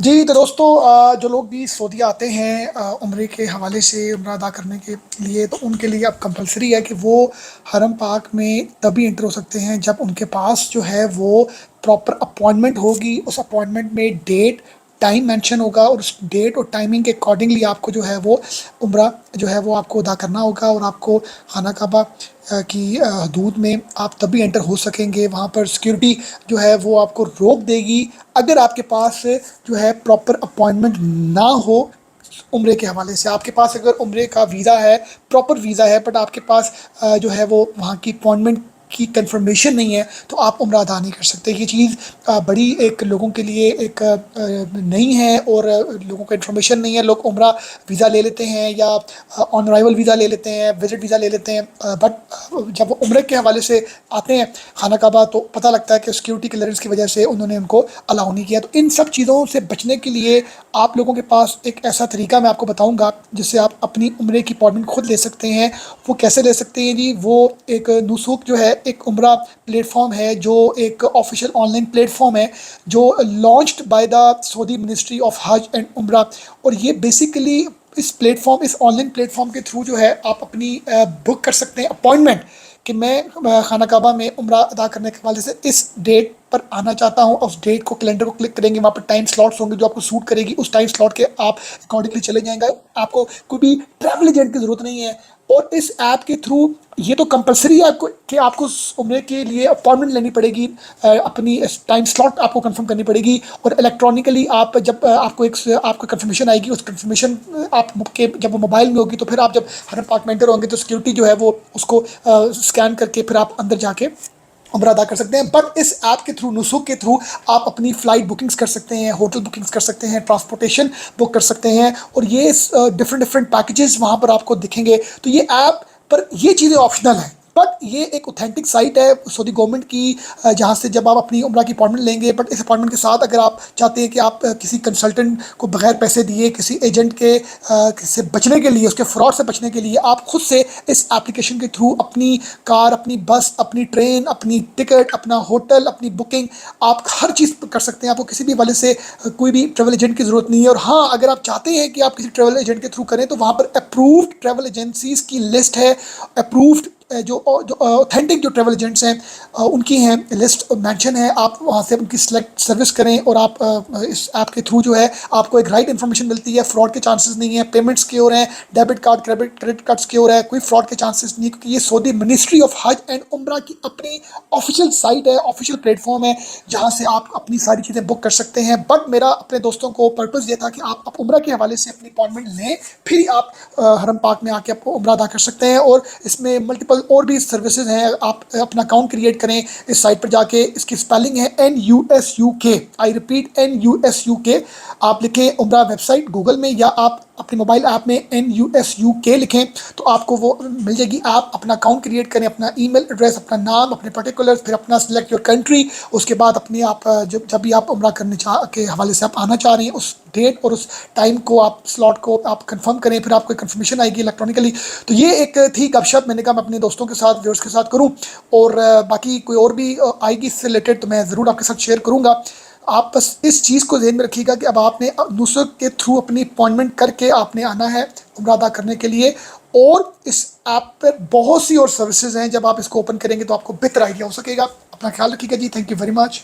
जी, तो दोस्तों जो लोग भी सऊदी आते हैं उम्रे के हवाले से उम्रा अदा करने के लिए, तो उनके लिए अब कंपल्सरी है कि वो हरम पाक में तभी एंटर हो सकते हैं जब उनके पास जो है वो प्रॉपर अपॉइंटमेंट होगी। उस अपॉइंटमेंट में डेट, टाइम मेंशन होगा और उस डेट और टाइमिंग के अकॉर्डिंगली आपको जो है वो उम्रा जो है वो आपको अदा करना होगा। और आपको खाना काबा की हदूद में आप तभी एंटर हो सकेंगे। वहाँ पर सिक्योरिटी जो है वो आपको रोक देगी अगर आपके पास जो है प्रॉपर अपॉइंटमेंट ना हो। उम्रे के हवाले से आपके पास अगर उम्रे का वीज़ा है, प्रॉपर वीज़ा है, बट आपके पास जो है वो वहाँ की अपॉइंटमेंट की कंफर्मेशन नहीं है, तो आप उम्रा अदा नहीं कर सकते। ये चीज़ बड़ी एक लोगों के लिए एक नहीं है और लोगों को इन्फॉर्मेशन नहीं है। लोग उम्रा वीज़ा ले लेते हैं या ऑन अराइवल वीज़ा ले लेते हैं, विजिट वीज़ा ले लेते हैं, बट जब वो उम्रे के हवाले से आते हैं खाना काबा, तो पता लगता है कि सिक्योरिटी क्लियरेंस की वजह से उन्होंने उनको अलाउ नहीं किया। तो इन सब चीज़ों से बचने के लिए आप लोगों के पास एक ऐसा तरीका मैं आपको बताऊंगा जिससे आप अपनी उम्रे की अपॉइंटमेंट खुद ले सकते हैं। वो कैसे ले सकते हैं जी? वो एक नुसूक जो है एक उम्रा प्लेटफॉर्म है, जो एक ऑफिशियल ऑनलाइन प्लेटफॉर्म है जो launched by the Saudi ministry of हज एंड उम्रा। और ये बेसिकली इस ऑनलाइन प्लेटफॉर्म के थ्रू जो है आप अपनी बुक कर सकते हैं अपॉइंटमेंट कि मैं खाना काबा में उम्रा अदा करने के हवाले से इस डेट पर आना चाहता हूँ। उस डेट को कैलेंडर को क्लिक करेंगे, वहाँ पर टाइम स्लॉट्स होंगे जो आपको सूट करेगी। उस टाइम स्लॉट के आप अकॉर्डिंगली चले जाएंगे। आपको कोई भी ट्रैवल एजेंट की ज़रूरत नहीं है। और इस ऐप के थ्रू ये तो कंपलसरी है आपको कि आपको उस उम्रे के लिए अपॉइंटमेंट लेनी पड़ेगी, अपनी टाइम स्लॉट आपको कंफर्म करनी पड़ेगी। और इलेक्ट्रॉनिकली आप जब आपको कंफर्मेशन आएगी, उस कंफर्मेशन आप के जब वो मोबाइल में होगी, तो फिर आप जब हरम पार्क में एंटर होंगे तो सिक्योरिटी जो है वो उसको स्कैन करके फिर आप अंदर जाके उम्रा अदा कर सकते हैं। बट इस ऐप के थ्रू, नुसूक के थ्रू, आप अपनी फ़्लाइट बुकिंग्स कर सकते हैं, होटल बुकिंग्स कर सकते हैं, ट्रांसपोर्टेशन बुक कर सकते हैं। और ये डिफरेंट डिफरेंट पैकेजेस वहाँ पर आपको दिखेंगे। तो ये ऐप पर ये चीज़ें ऑप्शनल हैं, बट ये एक ऑथेंटिक साइट है सऊदी गवर्नमेंट की, जहाँ से जब आप अपनी उम्रा की अपॉइंटमेंट लेंगे। बट इस अपॉइंटमेंट के साथ अगर आप चाहते हैं कि आप किसी कंसल्टेंट को बगैर पैसे दिए, किसी एजेंट के से बचने के लिए, उसके फ्रॉड से बचने के लिए, आप खुद से इस एप्लीकेशन के थ्रू अपनी कार, अपनी बस, अपनी ट्रेन, अपनी टिकट, अपना होटल, अपनी बुकिंग, आप हर चीज़ कर सकते हैं। आपको किसी भी वाले से कोई भी ट्रैवल एजेंट की ज़रूरत नहीं है। और हाँ, अगर आप चाहते हैं कि आप किसी ट्रैवल एजेंट के थ्रू करें, तो वहाँ पर अप्रूव्ड ट्रैवल एजेंसीज की लिस्ट है। अप्रूव्ड जो ऑथेंटिक जो ट्रैवल एजेंट्स हैं उनकी हैं लिस्ट मेंशन है। आप वहाँ से उनकी सेलेक्ट सर्विस करें और आप इस ऐप के थ्रू जो है आपको एक राइट इन्फॉर्मेशन मिलती है। फ्रॉड के चांसेस नहीं है, पेमेंट सिक्योर हैं, debit card credit card secure है, कोई फ्रॉड के चांसेस नहीं है, क्योंकि ये सऊदी मिनिस्ट्री ऑफ हज एंड उम्रा की अपनी ऑफिशियल साइट है, ऑफिशियल प्लेटफॉर्म है, जहाँ से आप अपनी सारी चीज़ें बुक कर सकते हैं। बट मेरा अपने दोस्तों को पर्पज़ ये था कि आप उम्रा के हवाले से अपनी अपॉइंटमेंट लें, फिर आप हरम पाक में आके आपको उम्रा अदा कर सकते हैं। और इसमें मल्टीपल और भी सर्विसेज हैं। आप अपना अकाउंट क्रिएट करें इस साइट पर जाके। इसकी स्पेलिंग है NUSUK, आई रिपीट NUSUK। आप लिखें उम्रा वेबसाइट गूगल में, या आप अपने मोबाइल ऐप में NUSUK लिखें तो आपको वो मिल जाएगी। आप अपना अकाउंट क्रिएट करें, अपना ईमेल एड्रेस, अपना नाम, अपने पर्टिकुलर्स, फिर अपना सिलेक्ट योर कंट्री। उसके बाद अपने आप जब भी आप उम्रा करने के हवाले से आप आना चाह रहे हैं, उस डेट और उस टाइम को, आप स्लॉट को आप कंफर्म करें, फिर आपको कंफर्मेशन आएगी इलेक्ट्रॉनिकली। तो ये एक थी गपशप, मैंने कहा मैं अपने दोस्तों के साथ, व्यूअर्स के साथ करूं। और बाकी कोई और भी आएगी इससे रिलेटेड तो मैं ज़रूर आपके साथ शेयर करूंगा। आप बस इस चीज़ को ध्यान में रखिएगा कि अब आपने दूसरों के थ्रू अपनी अपॉइंटमेंट करके आपने आना है उम्रा अदा करने के लिए। और इस ऐप पर बहुत सी और सर्विसेज हैं, जब आप इसको ओपन करेंगे तो आपको बेहतर आइडिया हो सकेगा। अपना ख्याल रखिएगा जी। Thank you very much.